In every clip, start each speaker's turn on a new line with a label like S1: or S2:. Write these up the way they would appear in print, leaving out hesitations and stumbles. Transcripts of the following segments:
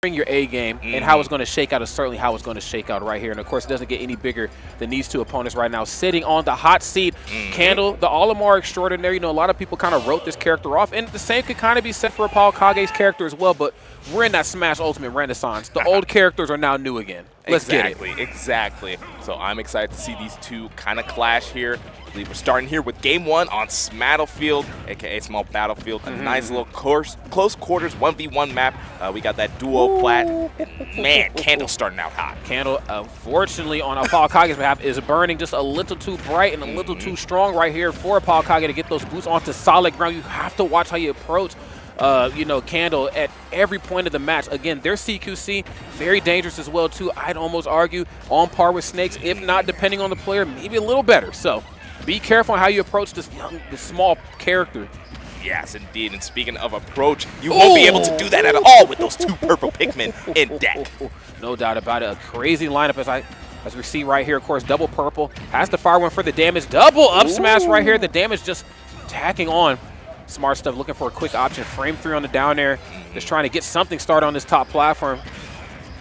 S1: bring your A game, and how it's going to shake out is certainly how it's going to shake out right here. And of course, it doesn't get any bigger than these two opponents right now. Sitting on the hot seat, Candle, the Olimar extraordinary. You know, a lot of people kind of wrote this character off, and the same could kind of be said for ApolloKage's character as well. But we're in that Smash Ultimate renaissance. The old characters are now new again. Let's get it.
S2: Exactly. So I'm excited to see these two kind of clash here. I believe we're starting here with game 1 on Smattlefield, aka Small Battlefield. A nice little close quarters 1v1 map. We got that duo plat. And man, Candle's starting out hot.
S1: Candle, unfortunately, on ApolloKage's behalf, is burning just a little too bright and a little too strong right here for ApolloKage to get those boots onto solid ground. You have to watch how you approach you know, Candle at every point of the match. Again, their CQC, very dangerous as well, too. I'd almost argue on par with Snakes, if not, depending on the player, maybe a little better. So be careful on how you approach this small character.
S2: Yes, indeed. And speaking of approach, you won't be able to do that at all with those 2 purple Pikmin in deck.
S1: No doubt about it. A crazy lineup as we see right here. Of course, double purple. Has to fire one for the damage. Double up smash right here. The damage just tacking on. Smart stuff, looking for a quick option. Frame 3 on the down air. Just trying to get something started on this top platform.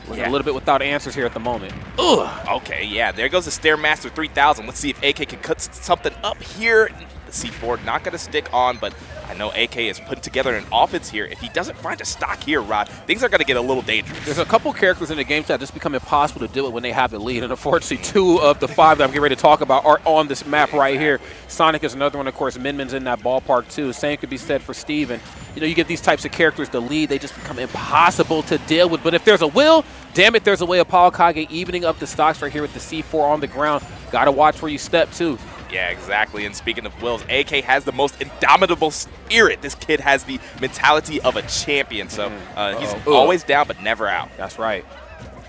S1: A little bit without answers here at the moment.
S2: Okay, yeah, there goes the Stairmaster 3000. Let's see if AK can cut something up here. The C4 not going to stick on, but I know AK is putting together an offense here. If he doesn't find a stock here, Rod, things are going to get a little dangerous.
S1: There's a couple characters in the game that just become impossible to deal with when they have the lead, and unfortunately 2 of the 5 that I'm getting ready to talk about are on this map right here. Sonic is another one, of course. Minmin's in that ballpark too. Same could be said for Steven. You know, you get these types of characters the lead, they just become impossible to deal with. But if there's a will, damn it, there's a way. ApolloKage evening up the stocks right here with the C4 on the ground. Got to watch where you step too.
S2: Yeah, exactly. And speaking of wills, AK has the most indomitable spirit. This kid has the mentality of a champion. So he's always down but never out.
S1: That's right.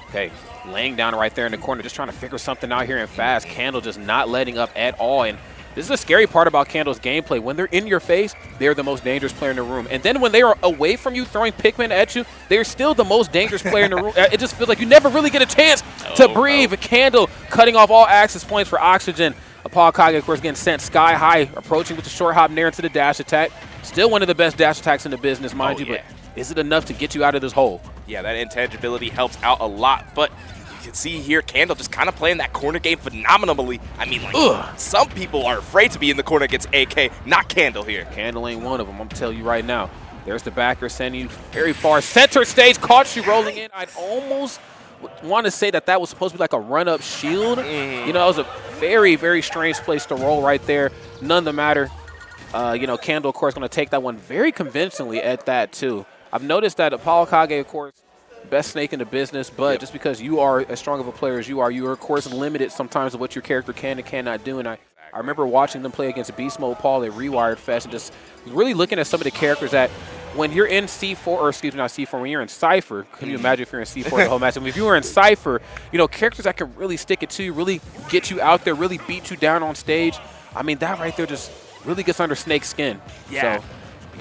S1: Okay, laying down right there in the corner, just trying to figure something out here and fast. Candle just not letting up at all. And this is a scary part about Candle's gameplay. When they're in your face, they're the most dangerous player in the room. And then when they are away from you, throwing Pikmin at you, they're still the most dangerous player in the room. It just feels like you never really get a chance to breathe. Candle cutting off all access points for oxygen. ApolloKage, of course, getting sent sky high, approaching with the short hop nair into the dash attack. Still one of the best dash attacks in the business, mind you, but is it enough to get you out of this hole? Yeah,
S2: that intangibility helps out a lot, but you can see here Candle just kind of playing that corner game phenomenally. I mean, like, some people are afraid to be in the corner against AK, not Candle here.
S1: Candle ain't one of them, I'm going to tell you right now. There's the backer sending you very far. Center stage, caught you rolling in. I'd almost want to say that was supposed to be like a run-up shield. You know, it was a very, very strange place to roll right there. None the matter. You know, Candle, of course, going to take that one very convincingly at that, too. I've noticed that ApolloKage, of course, best snake in the business, but just because you are as strong of a player as you're, of course, limited sometimes of what your character can and cannot do. And I remember watching them play against Beast Mode Paul at Rewired Fest and just really looking at some of the characters that when you're in C4, or excuse me, not C4, when you're in Cypher, can you imagine if you're in C4 the whole match? I mean, if you were in Cypher, you know, characters that can really stick it to you, really get you out there, really beat you down on stage. I mean, that right there just really gets under Snake's skin.
S2: Yeah.
S1: So,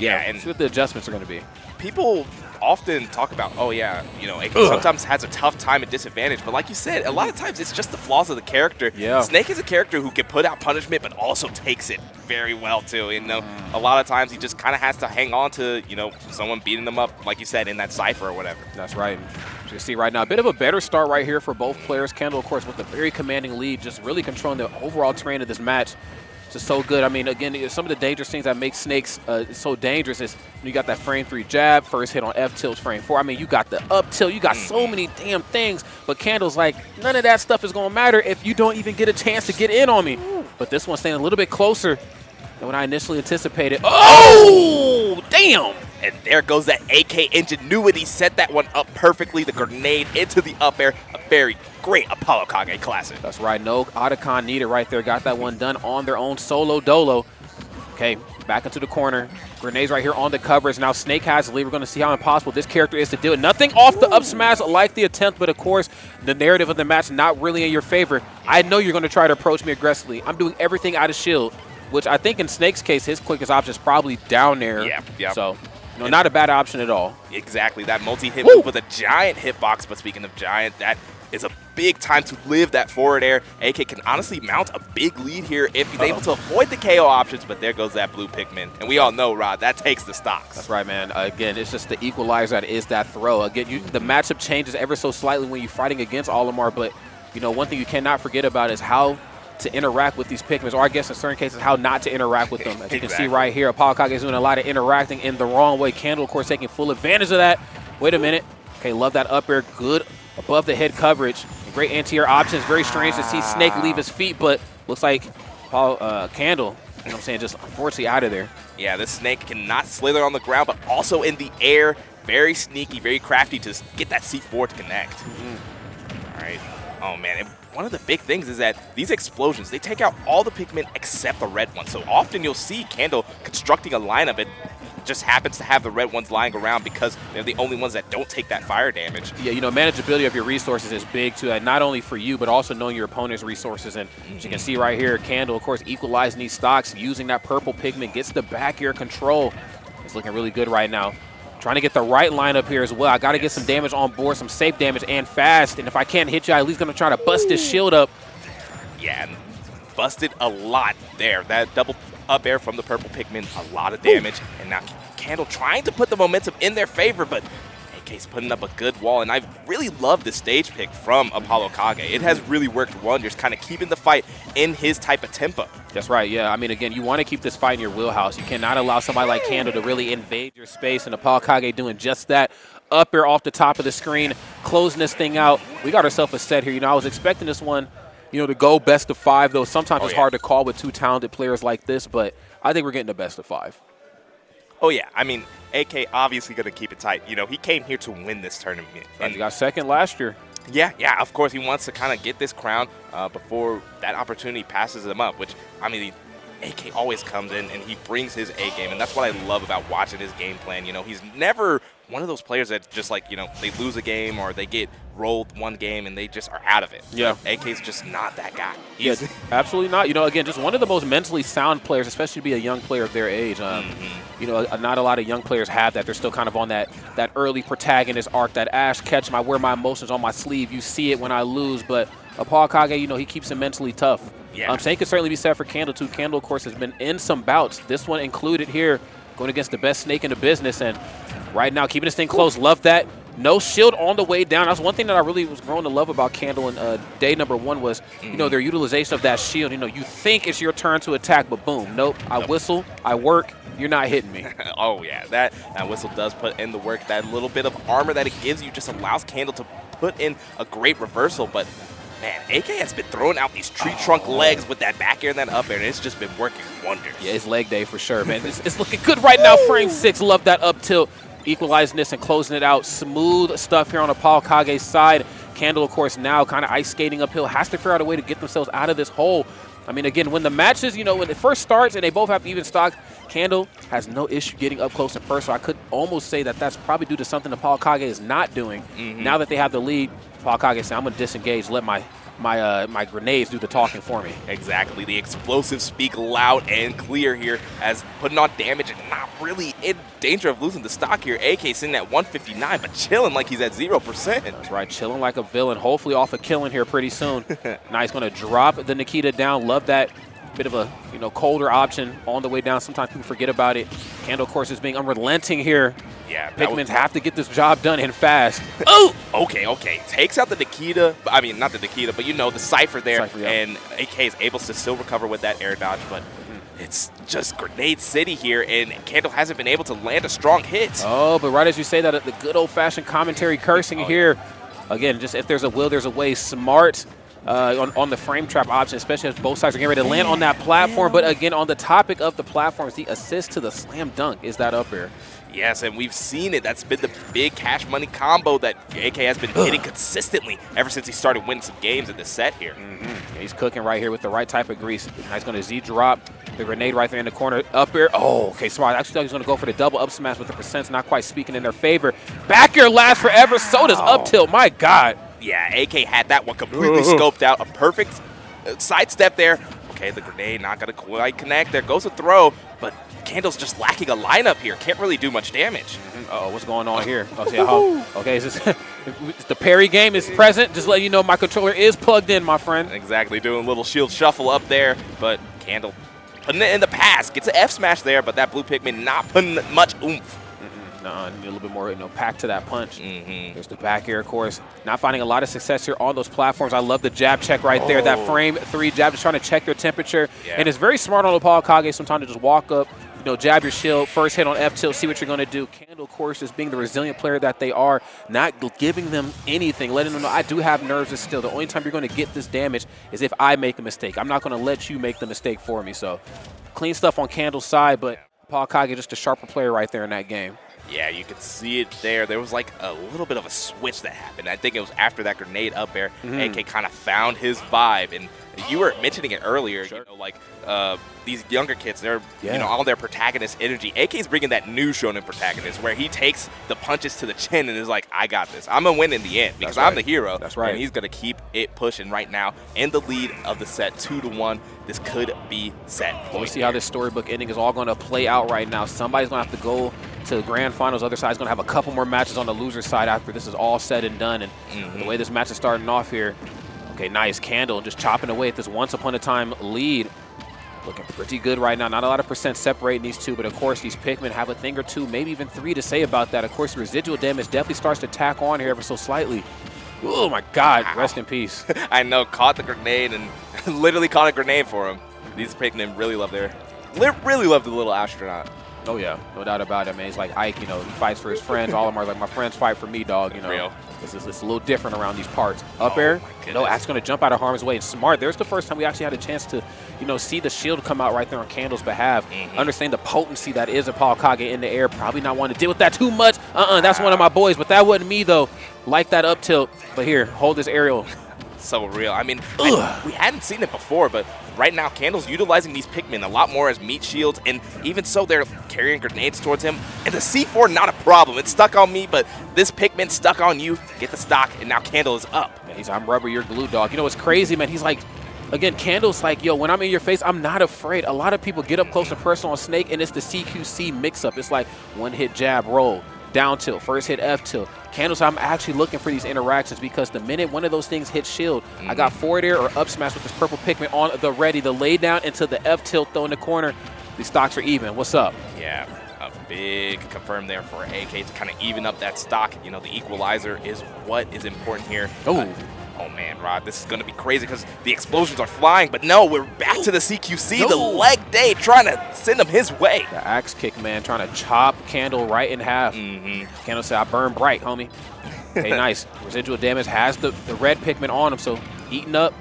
S1: and see what the adjustments are going to be.
S2: People often talk about, oh yeah, you know, AK sometimes has a tough time at disadvantage, but like you said, a lot of times it's just the flaws of the character. Snake is a character who can put out punishment, but also takes it very well too. You know, a lot of times he just kind of has to hang on to, you know, someone beating them up, like you said, in that Cypher or whatever.
S1: That's right. As you see right now, a bit of a better start right here for both players. Candle, of course, with a very commanding lead, just really controlling the overall terrain of this match. Just so good. I mean, again, some of the dangerous things that make Snakes so dangerous is you got that frame 3 jab, first hit on F tilt, frame 4. I mean, you got the up tilt, you got so many damn things, but Candle's like, none of that stuff is going to matter if you don't even get a chance to get in on me. But this one's staying a little bit closer than what I initially anticipated. Oh, damn!
S2: And there goes that AK ingenuity, set that one up perfectly, the grenade into the up air, a very great ApolloKage classic.
S1: That's right, no Otacon needed right there, got that one done on their own solo dolo. Okay, back into the corner, grenades right here on the covers. Now Snake has the lead, we're going to see how impossible this character is to do it. Nothing off the up smash like the attempt, but of course, the narrative of the match not really in your favor. I know you're going to try to approach me aggressively. I'm doing everything out of shield, which I think in Snake's case, his quickest option is probably down there.
S2: Yeah.
S1: So, no, not a bad option at all.
S2: Exactly, that multi-hit move with a giant hitbox, but speaking of giant, that is a big time to live that forward air. AK can honestly mount a big lead here if he's able to avoid the KO options, but there goes that blue Pikmin. And we all know, Rod, that takes the stocks.
S1: That's right, man. Again, it's just the equalizer that is that throw. Again, the matchup changes ever so slightly when you're fighting against Olimar, but, you know, one thing you cannot forget about is how to interact with these Pikmins, or I guess in certain cases, how not to interact with them. As you can see right here, ApolloKage is doing a lot of interacting in the wrong way. Candle, of course, taking full advantage of that. Wait a minute. Okay, love that up air. Good above the head coverage. Great anti-air options. Very strange to see Snake leave his feet, but looks like Candle, you know what I'm saying, just unfortunately out of there.
S2: Yeah, this Snake cannot slither on the ground, but also in the air. Very sneaky, very crafty to get that C4 to connect. All right. Oh, man. And one of the big things is that these explosions, they take out all the Pikmin except the red one. So often you'll see Candle constructing a lineup and just happens to have the red ones lying around because they're the only ones that don't take that fire damage.
S1: Yeah, you know, manageability of your resources is big too, not only for you, but also knowing your opponent's resources. And as you can see right here, Candle, of course, equalizing these stocks, using that purple Pikmin, gets the back air control. It's looking really good right now. Trying to get the right lineup here as well. I got to get some damage on board, some safe damage, and fast. And if I can't hit you, I'm at least going to try to bust this shield up.
S2: Yeah, and busted a lot there. That double up air from the purple Pikmin, a lot of damage. And now Candle trying to put the momentum in their favor, but AK's putting up a good wall. And I really love the stage pick from ApolloKage. It has really worked wonders, kind of keeping the fight in his type of tempo.
S1: That's right, yeah. I mean, again, you want to keep this fight in your wheelhouse. You cannot allow somebody like Candle to really invade your space, and ApolloKage doing just that. Up air off the top of the screen, closing this thing out. We got ourselves a set here. You know, I was expecting this one, you know, to go best of 5, though sometimes it's hard to call with two talented players like this, but I think we're getting the best of 5.
S2: Oh, yeah. I mean, AK obviously going to keep it tight. You know, he came here to win this tournament.
S1: And he got second last year.
S2: Yeah, of course. He wants to kind of get this crown before that opportunity passes him up, which, I mean, AK always comes in and he brings his A game, and that's what I love about watching his game plan. You know, he's never one of those players that just, like, you know, they lose a game or they get rolled one game and they just are out of it.
S1: Yeah.
S2: AK's just not that guy.
S1: Yes, absolutely not. You know, again, just one of the most mentally sound players, especially to be a young player of their age. You know, not a lot of young players have that. They're still kind of on that early protagonist arc, that Ash Ketchum, I wear my emotions on my sleeve. You see it when I lose, but ApolloKage, you know, he keeps it mentally tough.
S2: Yeah.
S1: Same could certainly be said for Candle, too. Candle, of course, has been in some bouts, this one included here, going against the best Snake in the business, and right now keeping this thing close. Love that. No shield on the way down. That's one thing that I really was growing to love about Candle in day number 1 was, you know, their utilization of that shield. You know, you think it's your turn to attack, but boom, nope. I whistle, I work, you're not hitting me.
S2: Oh, yeah. That whistle does put in the work. That little bit of armor that it gives you just allows Candle to put in a great reversal, but man, AK has been throwing out these tree trunk legs with that back air and that up air, and it's just been working wonders.
S1: Yeah, it's leg day for sure, man. It's looking good right now. Frame 6, love that up tilt. Equalizing this and closing it out. Smooth stuff here on ApolloKage's side. Candle, of course, now kind of ice skating uphill. Has to figure out a way to get themselves out of this hole. I mean, again, when the matches, you know, when it first starts and they both have even stock, Candle has no issue getting up close and personal. I could almost say that that's probably due to something ApolloKage is not doing. Now that they have the lead, ApolloKage saying, I'm going to disengage, let my grenades do the talking for me.
S2: Exactly. The explosives speak loud and clear here as putting on damage and not really in danger of losing the stock here. AK sitting at 159, but chilling like he's at 0%.
S1: That's right, chilling like a villain. Hopefully off a killing here pretty soon. Now he's going to drop the Nikita down. Love that. Bit of a, you know, colder option on the way down. Sometimes people forget about it. Candle, of course, is being unrelenting here.
S2: Yeah,
S1: Pikmins have to get this job done and fast.
S2: Oh! Okay. Takes out the Nikita. I mean, not the Nikita, but, you know, the Cypher there. And AK is able to still recover with that air dodge, but it's just Grenade City here, and Candle hasn't been able to land a strong hit.
S1: Oh, but right as you say that, the good old-fashioned commentary cursing here. Again, just if there's a will, there's a way. Smart. On the frame trap option, especially as both sides are getting ready to land on that platform. But again, on the topic of the platforms, the assist to the slam dunk is that up air.
S2: Yes, and we've seen it. That's been the big cash money combo that AK has been hitting consistently ever since he started winning some games in this set here.
S1: Yeah, he's cooking right here with the right type of grease. Now he's going to Z-drop the grenade right there in the corner. Up air. Oh, okay, smart. I actually thought he was going to go for the double up smash with the percents not quite speaking in their favor. Back air lasts forever. So does up tilt. My God.
S2: Yeah, AK had that one completely scoped out. A perfect sidestep there. Okay, the grenade not going to quite connect. There goes a throw, but Candle's just lacking a lineup here. Can't really do much damage.
S1: Uh-oh, what's going on here? Okay, is this the parry game is present? Just letting you know my controller is plugged in, my friend.
S2: Exactly, doing a little shield shuffle up there, but Candle putting it in the pass. Gets an F smash there, but that blue Pikmin not putting much oomph.
S1: No, need a little bit more, pack to that punch. There's the back air, of course. Not finding a lot of success here on those platforms. I love the jab check right there. That frame 3 jab, just trying to check their temperature.
S2: Yeah.
S1: And it's very smart on ApolloKage sometimes to just walk up, jab your shield, first hit on F tilt, see what you're going to do. Candle, of course, just being the resilient player that they are, not giving them anything, letting them know I do have nerves still. The only time you're going to get this damage is if I make a mistake. I'm not going to let you make the mistake for me. So clean stuff on Candle's side, but ApolloKage just a sharper player right there in that game.
S2: Yeah, you could see it there. There was like a little bit of a switch that happened. I think it was after that grenade up air. AK kind of found his vibe. And you were mentioning it earlier, these younger kids, they're all their protagonist energy. AK's bringing that new shonen protagonist where he takes the punches to the chin and is like, I got this. I'm going to win in the end because I'm the hero.
S1: That's right.
S2: And he's going to keep it pushing right now in the lead of the set 2-1. This could be set.
S1: We'll see how this storybook ending is all going to play out right now. Somebody's going to have to go to the grand finals. Other side's going to have a couple more matches on the loser side after this is all said and done. And the way this match is starting off here, okay, nice. Candle just chopping away at this once upon a time lead. Looking pretty good right now. Not a lot of percent separating these two, but of course these Pikmin have a thing or two, maybe even 3 to say about that. Of course, the residual damage definitely starts to tack on here ever so slightly. Oh my God, rest in peace.
S2: I know, caught the grenade and literally caught a grenade for him. These Pikmin really love the little astronaut.
S1: Oh yeah, no doubt about it, man. He's like Ike, he fights for his friends. Olimar like, my friends fight for me, dog.
S2: Real.
S1: It's a little different around these parts. Up air, no, Axe going to jump out of harm's way. And smart. There's the first time we actually had a chance to, see the shield come out right there on Candle's behalf. Understand the potency that is ApolloKage in the air. Probably not want to deal with that too much. That's one of my boys, but that wasn't me though. Like that up tilt. But here, hold this aerial.
S2: So real. I mean, we hadn't seen it before, but right now, Candle's utilizing these Pikmin a lot more as meat shields, and even so, they're carrying grenades towards him. And the C4, not a problem. It's stuck on me, but this Pikmin stuck on you. Get the stock, and now Candle is up.
S1: Yeah, he's, I'm rubber, you're glue, dog. What's crazy, man? He's like, again, Candle's like, yo, when I'm in your face, I'm not afraid. A lot of people get up close and personal on Snake, and it's the CQC mix-up. It's like one-hit jab, roll, down tilt, first hit F tilt. Candles, I'm actually looking for these interactions because the minute one of those things hits shield, I got forward air or up smash with this purple Pikmin on the ready. The lay down into the F tilt throw in the corner. These stocks are even. What's up?
S2: Yeah, a big confirm there for AK to kind of even up that stock. The equalizer is what is important here. Oh man, Rod, this is going to be crazy because the explosions are flying, but no, we're back to the CQC, the leg day, trying to send him his way.
S1: The axe kick, man, trying to chop Candle right in half. Candle said, I burn bright, homie. Okay, nice. Residual damage has the red Pikmin on him, so eating up.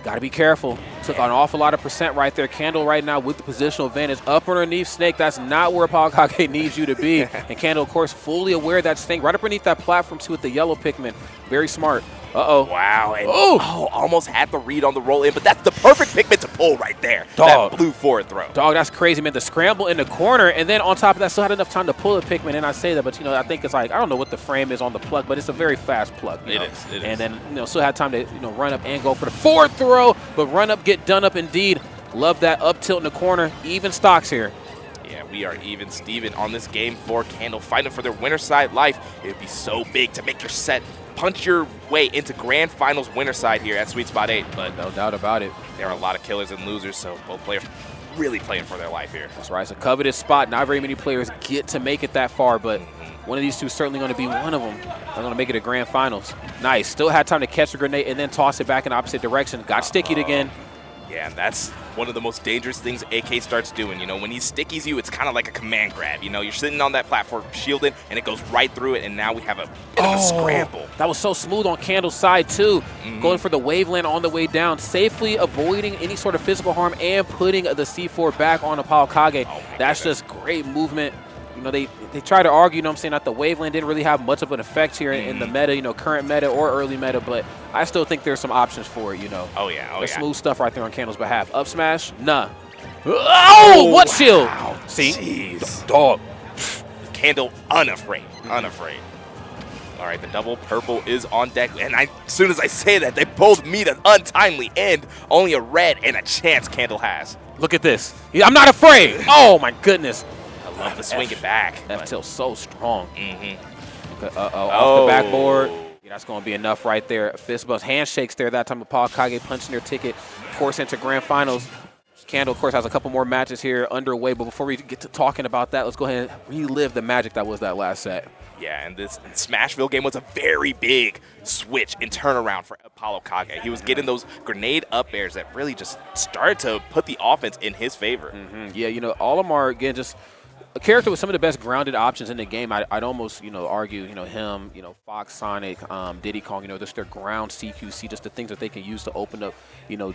S1: Got to be careful. Took an awful lot of percent right there. Candle right now with the positional advantage. Up underneath Snake, that's not where ApolloKage needs you to be. And Candle, of course, fully aware of that Snake right up underneath that platform, too, with the yellow Pikmin. Very smart.
S2: Wow. And almost had the read on the roll in, but that's the perfect Pikmin to pull right there.
S1: Dog.
S2: That blue forward throw.
S1: Dog, that's crazy, man. The scramble in the corner, and then on top of that, still had enough time to pull a Pikmin, and I say that, but, I think it's like, I don't know what the frame is on the plug, but it's a very fast plug.
S2: It is.
S1: And then, still had time to, run up and go for the forward throw, but run up, get done up indeed. Love that up tilt in the corner. Even stocks here.
S2: Yeah, we are even Steven on this game for Candle, fighting for their winner side life. It would be so big to make your set punch your way into grand finals winner side here at Sweet Spot 8, but
S1: no doubt about it.
S2: There are a lot of killers and losers, so both players really playing for their life here.
S1: That's right. It's a coveted spot. Not very many players get to make it that far, but one of these two is certainly going to be one of them. They're going to make it to grand finals. Nice. Still had time to catch the grenade and then toss it back in the opposite direction. Got stickied again.
S2: Yeah, and that's one of the most dangerous things AK starts doing. When he stickies you, it's kind of like a command grab. You're sitting on that platform, shielded, and it goes right through it, and now we have a bit of a scramble.
S1: That was so smooth on Candle's side, too. Going for the waveland on the way down, safely avoiding any sort of physical harm and putting the C4 back on ApolloKage. That's just great movement. They try to argue, that the waveland didn't really have much of an effect here in the meta, current meta or early meta, but I still think there's some options for it,
S2: Oh, yeah.
S1: Smooth stuff right there on Candle's behalf. Up smash? Nah. Oh, what shield?
S2: Wow.
S1: See?
S2: Jeez.
S1: Dog.
S2: Candle unafraid. Unafraid. All right, the double purple is on deck, and as soon as I say that, they both meet an untimely end. Only a red and a chance Candle has.
S1: Look at this. I'm not afraid. Oh, my goodness.
S2: I love to swing it back.
S1: F tilt so strong.
S2: Mm-hmm.
S1: Off the backboard. Yeah, that's going to be enough right there. Fist bumps, handshakes there that time. ApolloKage punching their ticket, of course, into grand finals. Candle, of course, has a couple more matches here underway. But before we get to talking about that, let's go ahead and relive the magic that was that last set.
S2: Yeah, and this Smashville game was a very big switch and turnaround for ApolloKage. He was getting those grenade up airs that really just started to put the offense in his favor.
S1: Yeah, you know, Olimar, again, just a character with some of the best grounded options in the game. I'd almost, argue, him, Fox, Sonic, Diddy Kong, just their ground CQC, just the things that they can use to open up,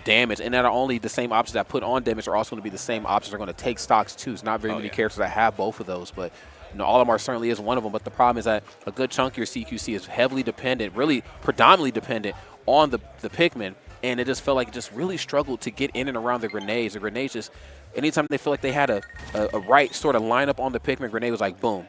S1: damage. And not only the same options that put on damage are also going to be the same options that are going to take stocks too. It's not very many characters that have both of those, but Olimar certainly is one of them. But the problem is that a good chunk of your CQC is heavily dependent, really predominantly dependent on the Pikmin. And it just felt like it just really struggled to get in and around the grenades. The grenades just, anytime they feel like they had a right sort of lineup on the Pikmin, grenade was like, boom,